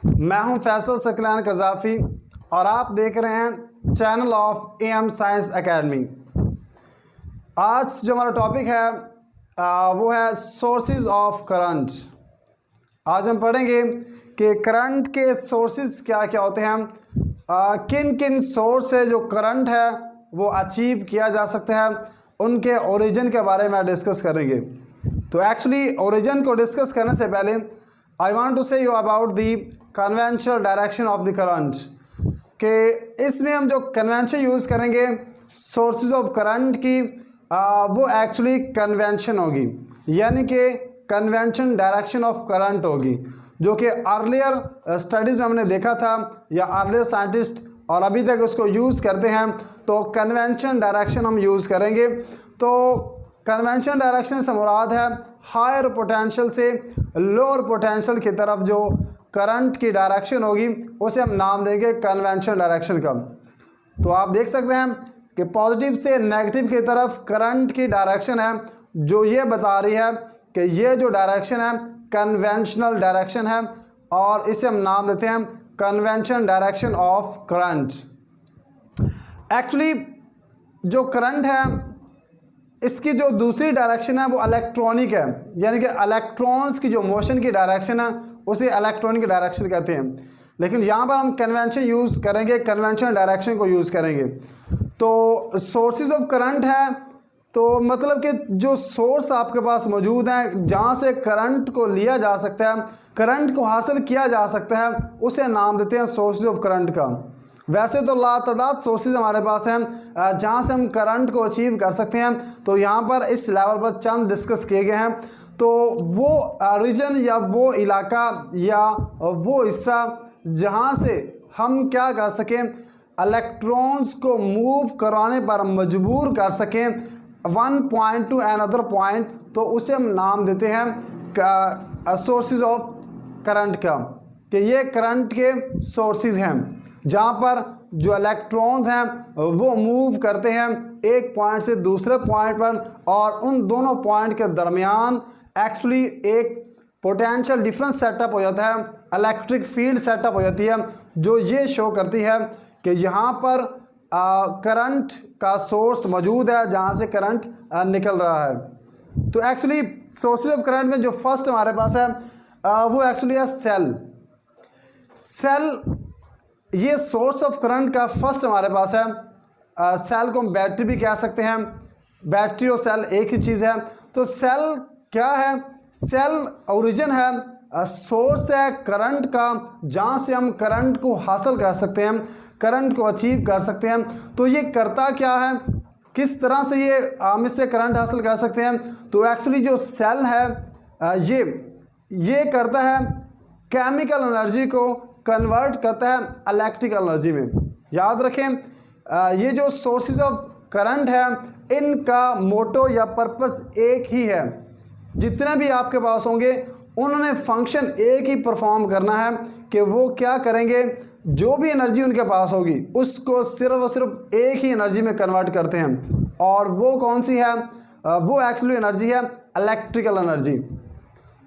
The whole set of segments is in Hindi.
मैं हूं फैसल सकलान कज़ाफ़ी और आप देख रहे हैं channel of M science academy. आज जो हमारा टॉपिक है वो है सोर्सेज ऑफ करंट। आज हम पढ़ेंगे कि करंट के सोर्सेज क्या क्या होते हैं, किन किन सोर्स से जो करंट है वो अचीव किया जा सकता है, उनके ओरिजिन के बारे में डिस्कस करेंगे। तो एक्चुअली ओरिजिन को डिस्कस करने से पहले आई वांट टू से you about the conventional direction of the current, कि इसमें हम जो कन्वेंशन यूज़ करेंगे सोर्सेज ऑफ करंट की, वो एक्चुअली कन्वेंशन होगी, यानी कि कन्वेंशन डायरेक्शन ऑफ करंट होगी, जो कि अर्लियर स्टडीज़ में हमने देखा था या अर्लियर साइंटिस्ट और अभी तक उसको यूज़ करते हैं। तो कन्वेंशन डायरेक्शन हम यूज़ करेंगे। तो कन्वेंशन डायरेक्शन से मुराद है हायर पोटेंशियल से लोअर पोटेंशियल की तरफ जो करंट की डायरेक्शन होगी उसे हम नाम देंगे कन्वेंशन डायरेक्शन का। तो आप देख सकते हैं कि पॉजिटिव से नेगेटिव की तरफ करंट की डायरेक्शन है, जो ये बता रही है कि ये जो डायरेक्शन है कन्वेंशनल डायरेक्शन है, और इसे हम नाम देते हैं convention direction of current. Actually जो करंट है इसकी जो दूसरी डायरेक्शन है वो इलेक्ट्रॉनिक है, यानी कि इलेक्ट्रॉन्स की जो मोशन की डायरेक्शन है उसे इलेक्ट्रॉनिक डायरेक्शन कहते हैं। लेकिन यहाँ पर हम कन्वेंशन यूज़ करेंगे, कन्वेंशन डायरेक्शन को यूज़ करेंगे। तो सोर्सेज ऑफ करंट है, तो मतलब कि जो सोर्स आपके पास मौजूद हैं जहाँ से करंट को लिया जा सकता है, करंट को हासिल किया जा सकता है, उसे नाम देते हैं सोर्सेज ऑफ करंट का। वैसे तो लातादाद सोर्सेज हमारे पास हैं जहाँ से हम करंट को अचीव कर सकते हैं, तो यहाँ पर इस लेवल पर चंद डिस्कस किए गए हैं। तो वो रीजन या वो इलाका या वो हिस्सा जहाँ से हम क्या कर सकें, इलेक्ट्रॉन्स को मूव करवाने पर मजबूर कर सकें one point two another point, तो उसे हम नाम देते हैं सोर्सेज ऑफ करंट का, कि ये करंट के सोर्सेज हैं जहाँ पर जो इलेक्ट्रॉन्स हैं वो मूव करते हैं एक पॉइंट से दूसरे पॉइंट पर, और उन दोनों पॉइंट के दरमियान एक्चुअली एक पोटेंशियल डिफरेंस सेटअप हो जाता है, इलेक्ट्रिक फील्ड सेटअप हो जाती है, जो ये शो करती है कि यहाँ पर करंट का सोर्स मौजूद है जहाँ से करंट निकल रहा है। तो एक्चुअली सोर्सेज ऑफ करंट में जो फर्स्ट हमारे पास है वो एक्चुअली है सेल। ये सोर्स ऑफ करंट का फर्स्ट हमारे पास है। सेल को हम बैटरी भी कह सकते हैं, बैटरी और सेल एक ही चीज़ है। तो सेल क्या है? सेल ओरिजिन है, सोर्स है करंट का, जहाँ से हम करंट को हासिल कर सकते हैं, करंट को अचीव कर सकते हैं। तो ये करता क्या है, किस तरह से ये हम इससे करंट हासिल कर सकते हैं? तो एक्चुअली जो सेल है ये करता है केमिकल एनर्जी को कन्वर्ट करता है इलेक्ट्रिकल एनर्जी में। याद रखें ये जो सोर्सेज ऑफ करंट है इनका मोटो या पर्पस एक ही है। जितने भी आपके पास होंगे उन्होंने फंक्शन एक ही परफॉर्म करना है कि वो क्या करेंगे, जो भी एनर्जी उनके पास होगी उसको सिर्फ और सिर्फ एक ही एनर्जी में कन्वर्ट करते हैं, और वो कौन सी है? वो एक्चुअली एनर्जी है इलेक्ट्रिकल एनर्जी।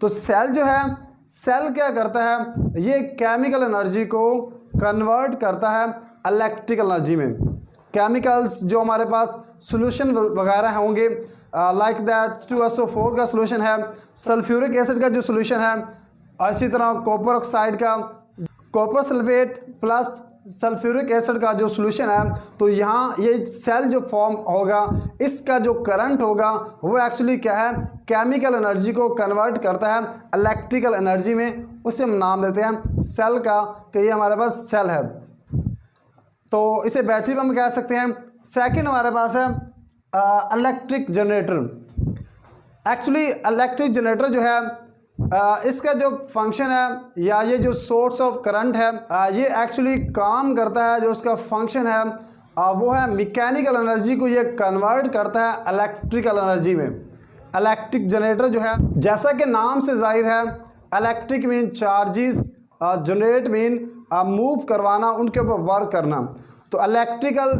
तो सेल जो है, सेल क्या करता है, ये केमिकल एनर्जी को कन्वर्ट करता है इलेक्ट्रिकल एनर्जी में। केमिकल्स जो हमारे पास सॉल्यूशन वगैरह होंगे, लाइक दैट H2SO4 का सॉल्यूशन है, सल्फ्यूरिक एसिड का जो सॉल्यूशन है, इसी तरह कॉपर ऑक्साइड का, copper sulphate plus sulphuric acid का जो सॉल्यूशन है। तो यहाँ ये सेल जो फॉर्म होगा, इसका जो करंट होगा वो एक्चुअली क्या है, केमिकल एनर्जी को कन्वर्ट करता है इलेक्ट्रिकल एनर्जी में। उसे हम नाम देते हैं सेल का, कि ये हमारे पास सेल है। तो इसे बैटरी हम कह सकते हैं। सेकंड हमारे पास है electric generator. Actually electric generator जो है इसका जो फंक्शन है या ये जो सोर्स ऑफ करंट है ये एक्चुअली काम करता है, जो उसका फंक्शन है वो है मैकेनिकल एनर्जी को ये कन्वर्ट करता है इलेक्ट्रिकल एनर्जी में। इलेक्ट्रिक जनरेटर जो है, जैसा कि नाम से जाहिर है, electric mean charges, generate mean move करवाना, उनके ऊपर वर्क करना। तो इलेक्ट्रिकल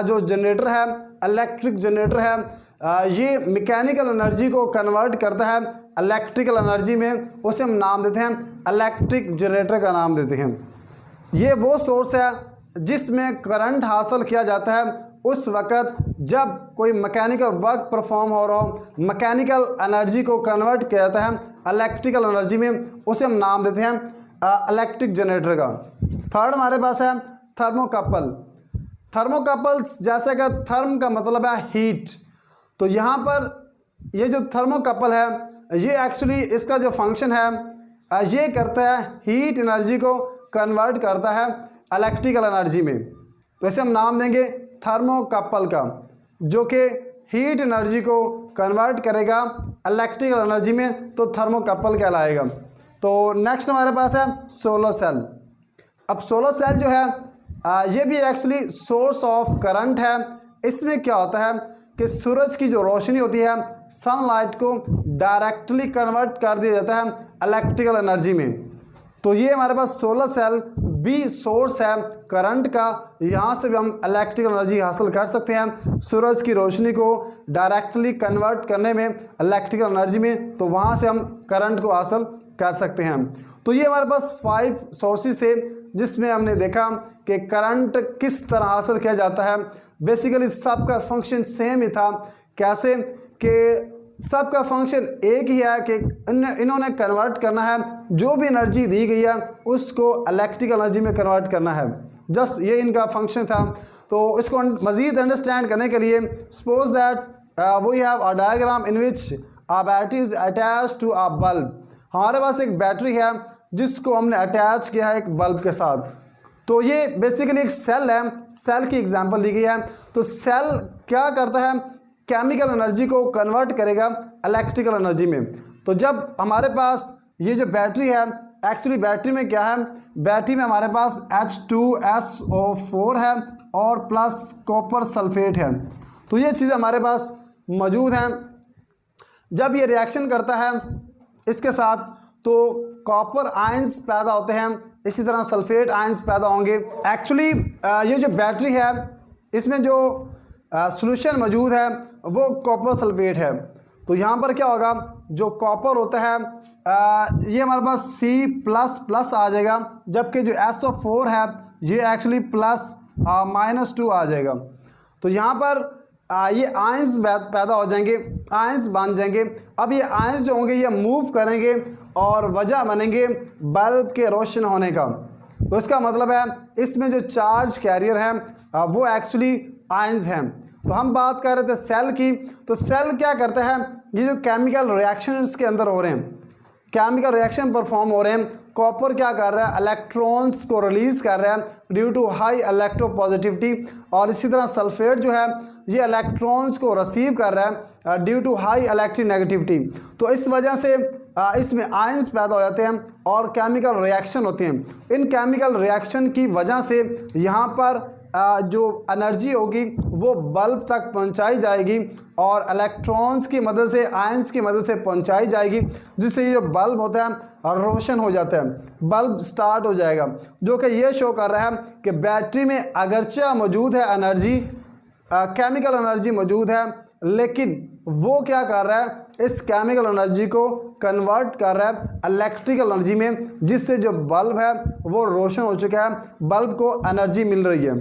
जो जनरेटर है, इलेक्ट्रिक जनरेटर है, ये मैकेनिकल एनर्जी को कन्वर्ट करता है इलेक्ट्रिकल एनर्जी में, उसे हम नाम देते हैं इलेक्ट्रिक जनरेटर का नाम देते हैं। ये वो सोर्स है जिसमें करंट हासिल किया जाता है उस वक़्त जब कोई मैकेनिकल वर्क परफॉर्म हो रहा हो, मैकेनिकल एनर्जी को कन्वर्ट किया जाता है इलेक्ट्रिकल एनर्जी में, उसे हम नाम देते हैं इलेक्ट्रिक जनरेटर का। थर्ड हमारे पास है थर्मोकपल। थर्मोकपल्स जैसे कि थर्म का मतलब है हीट, तो यहाँ पर ये जो थर्मोकपल है ये एक्चुअली इसका जो फंक्शन है ये करता है हीट एनर्जी को कन्वर्ट करता है इलेक्ट्रिकल एनर्जी में, तो इसे हम नाम देंगे थर्मोकपल का, जो कि हीट एनर्जी को कन्वर्ट करेगा इलेक्ट्रिकल एनर्जी में, तो थर्मोकपल कहलाएगा। तो नेक्स्ट हमारे पास है सोलर सेल। अब सोलर सेल जो है ये भी एक्चुअली सोर्स ऑफ करंट है। इसमें क्या होता है कि सूरज की जो रोशनी होती है सनलाइट को डायरेक्टली कन्वर्ट कर दिया जाता है इलेक्ट्रिकल एनर्जी में, तो ये हमारे पास सोलर सेल भी सोर्स है करंट का। यहाँ से भी हम इलेक्ट्रिकल एनर्जी हासिल कर सकते हैं सूरज की रोशनी को डायरेक्टली कन्वर्ट करने में इलेक्ट्रिकल एनर्जी में, तो वहाँ से हम करंट को हासिल कर सकते हैं। तो ये हमारे पास 5 सोर्सेस थे जिसमें हमने देखा कि करंट किस तरह हासिल किया जाता है। बेसिकली सबका फंक्शन सेम ही था, कैसे कि सबका फंक्शन एक ही है कि इन्होंने कन्वर्ट करना है, जो भी एनर्जी दी गई है उसको इलेक्ट्रिकल एनर्जी में कन्वर्ट करना है, जस्ट ये इनका फंक्शन था। तो इसको मज़ीद अंडरस्टैंड करने के लिए suppose that we have a diagram in which a battery is attached to a bulb. हमारे पास एक बैटरी है जिसको हमने अटैच किया है एक बल्ब के साथ, तो ये बेसिकली एक सेल है, सेल की एग्जांपल दी गई है। तो सेल क्या करता है, केमिकल एनर्जी को कन्वर्ट करेगा इलेक्ट्रिकल एनर्जी में। तो जब हमारे पास ये जो बैटरी है, एक्चुअली बैटरी में क्या है, बैटरी में हमारे पास H2SO4 है और प्लस कॉपर सल्फेट है, तो ये चीज़ें हमारे पास मौजूद हैं। जब ये रिएक्शन करता है इसके साथ तो कॉपर आयंस पैदा होते हैं, इसी तरह सल्फेट आयंस पैदा होंगे। एक्चुअली ये जो बैटरी है इसमें जो सॉल्यूशन मौजूद है वो कॉपर सल्फेट है। तो यहाँ पर क्या होगा, जो कॉपर होता है ये हमारे पास C++ आ जाएगा, जबकि जो SO4 है ये एक्चुअली +-2 आ जाएगा। तो यहाँ पर ये आयंस पैदा हो जाएंगे, आयंस बन जाएंगे। अब ये आयंस जो होंगे ये मूव करेंगे और वजह बनेंगे बल्ब के रोशन होने का। तो इसका मतलब है इसमें जो चार्ज कैरियर है वो एक्चुअली आयंस हैं। तो हम बात कर रहे थे सेल की, तो सेल क्या करता है, ये जो केमिकल रिएक्शन इसके अंदर हो रहे हैं, केमिकल रिएक्शन परफॉर्म हो रहे हैं, कॉपर क्या कर रहा है, इलेक्ट्रॉन्स को रिलीज़ कर रहा है ड्यू टू हाई इलेक्ट्रोपॉजिटिविटी, और इसी तरह सल्फेट जो है ये इलेक्ट्रॉन्स को रिसीव कर रहा है ड्यू टू हाई इलेक्ट्रोनेगेटिविटी। तो इस वजह से इसमें आयंस पैदा हो जाते हैं और केमिकल रिएक्शन होते हैं। इन केमिकल रिएक्शन की वजह से यहाँ पर जो एनर्जी होगी वो बल्ब तक पहुंचाई जाएगी और इलेक्ट्रॉन्स की मदद से, आयंस की मदद से पहुंचाई जाएगी, जिससे ये जो बल्ब होता है रोशन हो जाता है, बल्ब स्टार्ट हो जाएगा, जो कि ये शो कर रहा है कि बैटरी में अगरचे मौजूद है एनर्जी, केमिकल एनर्जी मौजूद है, लेकिन वो क्या कर रहा है, इस केमिकल एनर्जी को कन्वर्ट कर रहा है इलेक्ट्रिकल एनर्जी में, जिससे जो बल्ब है वो रोशन हो चुका है, बल्ब को एनर्जी मिल रही है।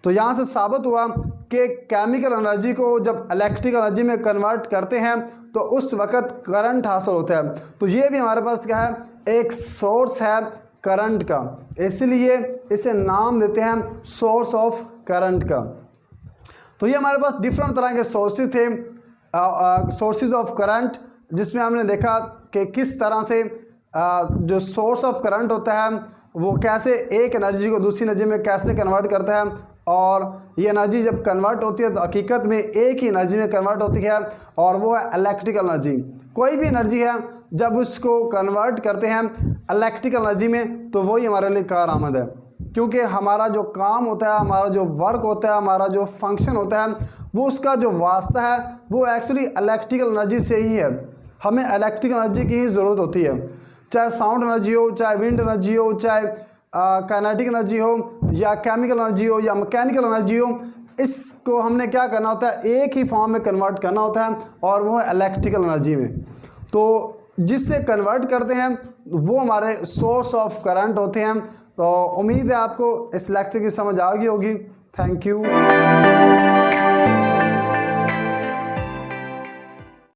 तो यहाँ से साबित हुआ कि केमिकल एनर्जी को जब इलेक्ट्रिकल एनर्जी में कन्वर्ट करते हैं तो उस वक़्त करंट हासिल होता है। तो ये भी हमारे पास क्या है, एक सोर्स है करंट का, इसलिए इसे नाम देते हैं सोर्स ऑफ करंट का। तो ये हमारे पास डिफरेंट तरह के सोर्सेज थे, सोर्सेज ऑफ करंट, जिसमें हमने देखा कि किस तरह से जो सोर्स ऑफ करंट होता है वो कैसे एक एनर्जी को दूसरी एनर्जी में कैसे कन्वर्ट करता है, और ये एनर्जी जब कन्वर्ट होती है तो हकीकत में एक ही एनर्जी में कन्वर्ट होती है और वो है इलेक्ट्रिकल एनर्जी। कोई भी एनर्जी है जब उसको कन्वर्ट करते हैं इलेक्ट्रिकल एनर्जी में तो वही हमारे लिए कारआमद है, क्योंकि हमारा जो काम होता है, हमारा जो वर्क होता है, हमारा जो फंक्शन होता है, वो उसका जो वास्ता है वो एक्चुअली इलेक्ट्रिकल एनर्जी से ही है। हमें इलेक्ट्रिकल एनर्जी की ही ज़रूरत होती है, चाहे साउंड एनर्जी हो, चाहे विंड एनर्जी हो, चाहे काइनेटिक एनर्जी हो, या केमिकल एनर्जी हो, या मैकेनिकल एनर्जी हो। इसको हमने क्या करना होता है, एक ही फॉर्म में कन्वर्ट करना होता है, और वो है इलेक्ट्रिकल एनर्जी में। तो जिससे कन्वर्ट करते हैं वो हमारे सोर्स ऑफ करंट होते हैं। तो उम्मीद है आपको इस लेक्चर की समझ आ गई होगी। Thank you.